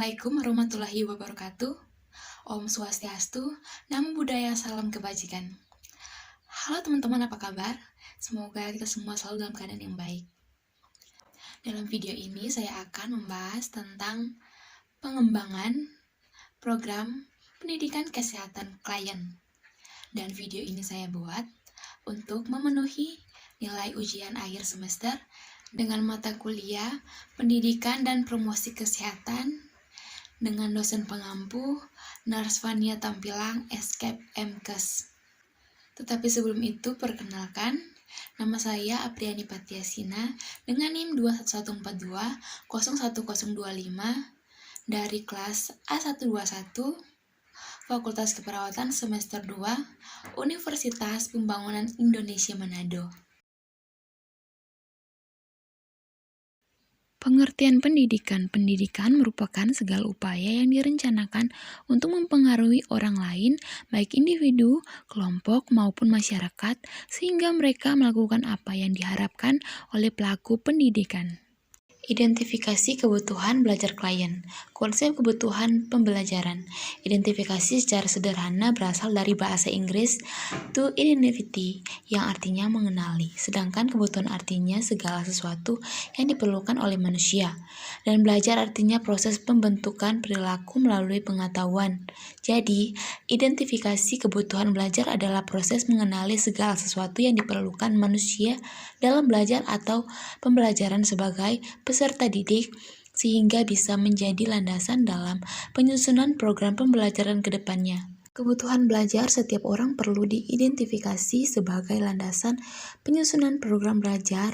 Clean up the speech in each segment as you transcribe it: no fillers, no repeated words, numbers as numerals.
Assalamualaikum warahmatullahi wabarakatuh. Om Swastiastu, Namo Buddhaya, salam kebajikan. Halo teman-teman, apa kabar? Semoga kita semua selalu dalam keadaan yang baik. Dalam video ini saya akan membahas tentang pengembangan program pendidikan kesehatan klien. Dan video ini saya buat untuk memenuhi nilai ujian akhir semester dengan mata kuliah Pendidikan dan Promosi Kesehatan dengan dosen pengampu Narsvania Tampilang, Escape MKes. Tetapi sebelum itu, perkenalkan, nama saya Apriani Patiasina dengan NIM 21142-01025 dari kelas A121 Fakultas Keperawatan semester 2 Universitas Pembangunan Indonesia Manado. Pengertian pendidikan. Pendidikan merupakan segala upaya yang direncanakan untuk mempengaruhi orang lain, baik individu, kelompok, maupun masyarakat, sehingga mereka melakukan apa yang diharapkan oleh pelaku pendidikan. Identifikasi kebutuhan belajar klien. Konsep kebutuhan pembelajaran. Identifikasi secara sederhana berasal dari bahasa Inggris to identify, yang artinya mengenali, sedangkan kebutuhan artinya segala sesuatu yang diperlukan oleh manusia. Dan belajar artinya proses pembentukan perilaku melalui pengetahuan. Jadi, identifikasi kebutuhan belajar adalah proses mengenali segala sesuatu yang diperlukan manusia dalam belajar atau pembelajaran sebagai peserta didik, sehingga bisa menjadi landasan dalam penyusunan program pembelajaran ke depannya. Kebutuhan belajar setiap orang perlu diidentifikasi sebagai landasan penyusunan program belajar.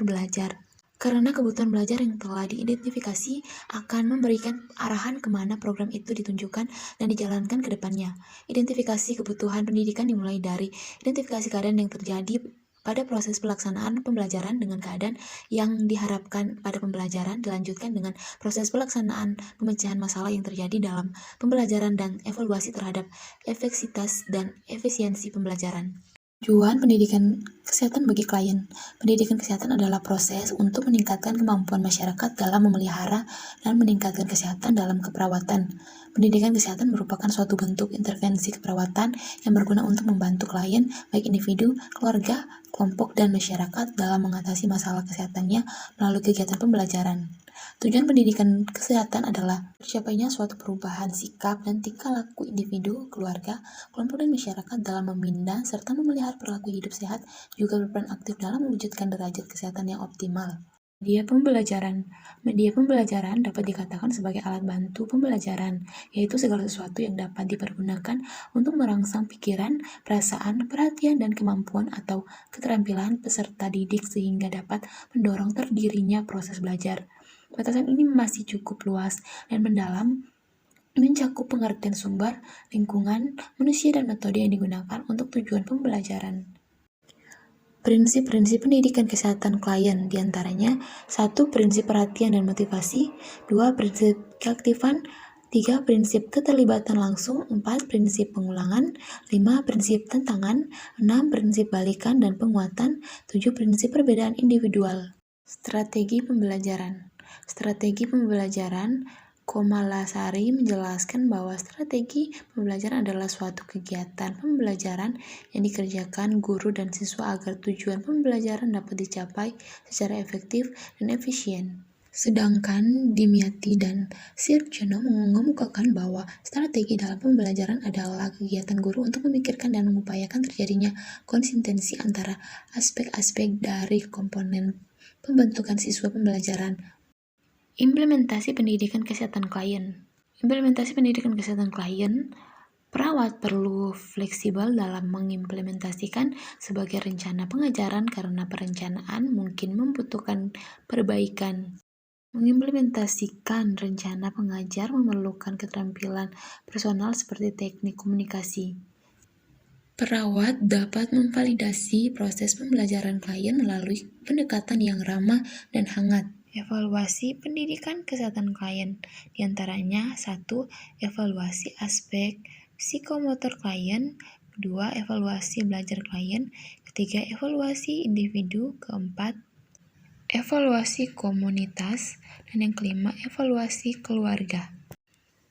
Karena kebutuhan belajar yang telah diidentifikasi akan memberikan arahan kemana program itu ditunjukkan dan dijalankan ke depannya. Identifikasi kebutuhan pendidikan dimulai dari identifikasi keadaan yang terjadi pada proses pelaksanaan pembelajaran dengan keadaan yang diharapkan pada pembelajaran, dilanjutkan dengan proses pelaksanaan pemecahan masalah yang terjadi dalam pembelajaran dan evaluasi terhadap efektivitas dan efisiensi pembelajaran. Tujuan pendidikan kesehatan bagi klien. Pendidikan kesehatan adalah proses untuk meningkatkan kemampuan masyarakat dalam memelihara dan meningkatkan kesehatan dalam keperawatan. Pendidikan kesehatan merupakan suatu bentuk intervensi keperawatan yang berguna untuk membantu klien, baik individu, keluarga, kelompok, dan masyarakat dalam mengatasi masalah kesehatannya melalui kegiatan pembelajaran. Tujuan pendidikan kesehatan adalah tercapainya suatu perubahan sikap dan tingkah laku individu, keluarga, kelompok, dan masyarakat dalam membina serta memelihara perilaku hidup sehat, juga berperan aktif dalam mewujudkan derajat kesehatan yang optimal. Media pembelajaran. Media pembelajaran dapat dikatakan sebagai alat bantu pembelajaran, yaitu segala sesuatu yang dapat dipergunakan untuk merangsang pikiran, perasaan, perhatian, dan kemampuan atau keterampilan peserta didik sehingga dapat mendorong terdirinya proses belajar. Batasan ini masih cukup luas dan mendalam, mencakup pengertian sumber, lingkungan, manusia, dan metode yang digunakan untuk tujuan pembelajaran. Prinsip-prinsip pendidikan kesehatan klien, diantaranya 1. Prinsip perhatian dan motivasi, 2. Prinsip keaktifan, 3. Prinsip keterlibatan langsung, 4. Prinsip pengulangan, 5. Prinsip tantangan, 6. Prinsip balikan dan penguatan, 7. Prinsip perbedaan individual. Strategi pembelajaran. Strategi pembelajaran. Komalasari menjelaskan bahwa strategi pembelajaran adalah suatu kegiatan pembelajaran yang dikerjakan guru dan siswa agar tujuan pembelajaran dapat dicapai secara efektif dan efisien. Sedangkan Dimyati dan Sirjono mengemukakan bahwa strategi dalam pembelajaran adalah kegiatan guru untuk memikirkan dan mengupayakan terjadinya konsistensi antara aspek-aspek dari komponen pembentukan siswa pembelajaran. Implementasi pendidikan kesehatan klien. Implementasi pendidikan kesehatan klien, perawat perlu fleksibel dalam mengimplementasikan sebagai rencana pengajaran karena perencanaan mungkin membutuhkan perbaikan. Mengimplementasikan rencana pengajar memerlukan keterampilan personal seperti teknik komunikasi. Perawat dapat memvalidasi proses pembelajaran klien melalui pendekatan yang ramah dan hangat. Evaluasi pendidikan kesehatan klien, diantaranya 1. Evaluasi aspek psikomotor klien, 2. Evaluasi belajar klien, 3. Evaluasi individu, 4. Evaluasi komunitas, dan yang kelima, evaluasi keluarga.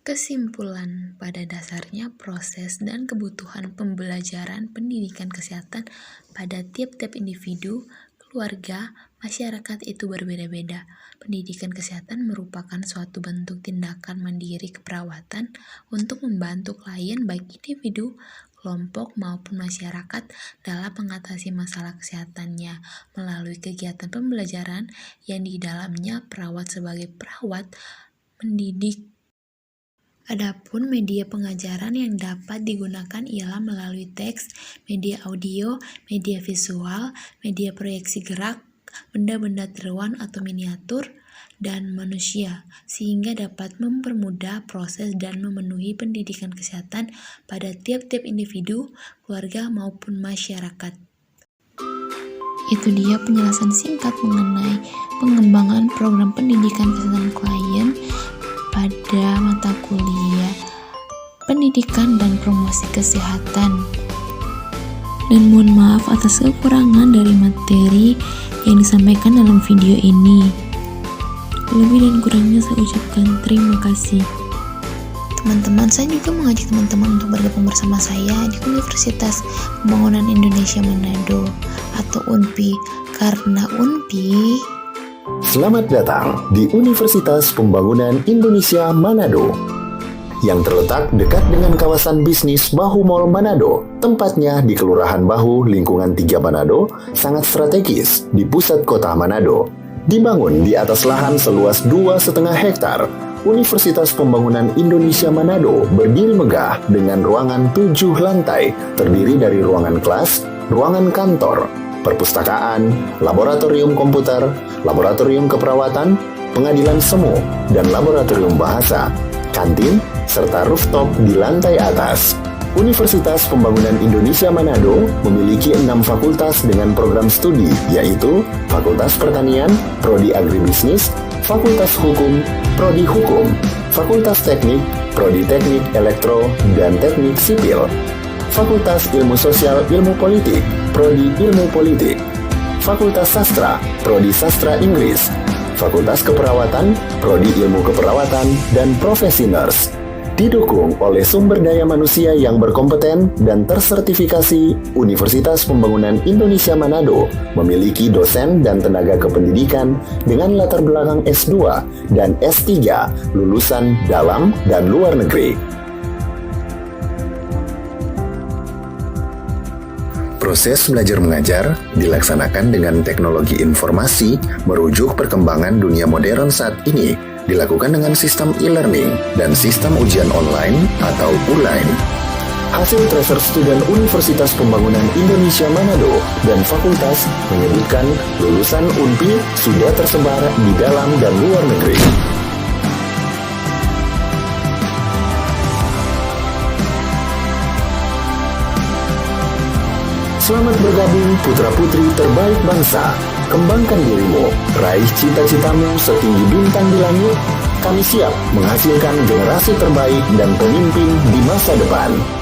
Kesimpulan, pada dasarnya proses dan kebutuhan pembelajaran pendidikan kesehatan pada tiap-tiap individu, keluarga, masyarakat itu berbeda-beda. Pendidikan kesehatan merupakan suatu bentuk tindakan mandiri keperawatan untuk membantu klien baik individu, kelompok maupun masyarakat dalam mengatasi masalah kesehatannya melalui kegiatan pembelajaran yang di dalamnya perawat sebagai perawat mendidik. Adapun media pengajaran yang dapat digunakan ialah melalui teks, media audio, media visual, media proyeksi gerak, benda-benda tiruan atau miniatur, dan manusia, sehingga dapat mempermudah proses dan memenuhi pendidikan kesehatan pada tiap-tiap individu, keluarga maupun masyarakat. Itu dia penjelasan singkat mengenai pengembangan program pendidikan kesehatan klien pada mata kuliah pendidikan dan promosi kesehatan. Dan mohon maaf atas kekurangan dari materi yang disampaikan dalam video ini. Lebih dan kurangnya saya ucapkan terima kasih. Teman-teman, saya juga mengajak teman-teman untuk bergabung bersama saya di Universitas Pembangunan Indonesia Manado atau UNPI, karena UNPI Selamat datang di Universitas Pembangunan Indonesia Manado yang terletak dekat dengan kawasan bisnis Bahu Mall Manado. Tempatnya di Kelurahan Bahu, lingkungan 3 Manado, sangat strategis di pusat kota Manado. Dibangun di atas lahan seluas 2,5 hektar, Universitas Pembangunan Indonesia Manado berdiri megah dengan ruangan 7 lantai, terdiri dari ruangan kelas, ruangan kantor, perpustakaan, laboratorium komputer, laboratorium keperawatan, pengadilan semu, dan laboratorium bahasa, kantin, serta rooftop di lantai atas. Universitas Pembangunan Indonesia Manado memiliki 6 fakultas dengan program studi, yaitu Fakultas Pertanian, Prodi Agribisnis, Fakultas Hukum, Prodi Hukum, Fakultas Teknik, Prodi Teknik Elektro dan Teknik Sipil, Fakultas Ilmu Sosial Ilmu Politik, Prodi Ilmu Politik, Fakultas Sastra, Prodi Sastra Inggris, Fakultas Keperawatan, Prodi Ilmu Keperawatan, dan Profesi Nurse. Didukung oleh sumber daya manusia yang berkompeten dan tersertifikasi, Universitas Pembangunan Indonesia Manado memiliki dosen dan tenaga kependidikan dengan latar belakang S2 dan S3 lulusan dalam dan luar negeri. Proses belajar mengajar dilaksanakan dengan teknologi informasi merujuk perkembangan dunia modern saat ini, dilakukan dengan sistem e-learning dan sistem ujian online atau ULAIN. Hasil tracer student Universitas Pembangunan Indonesia Manado dan fakultas menyebutkan lulusan UNPI sudah tersebar di dalam dan luar negeri. Selamat bergabung putra-putri terbaik bangsa. Kembangkan dirimu, raih cita-citamu setinggi bintang di langit. Kami siap menghasilkan generasi terbaik dan pemimpin di masa depan.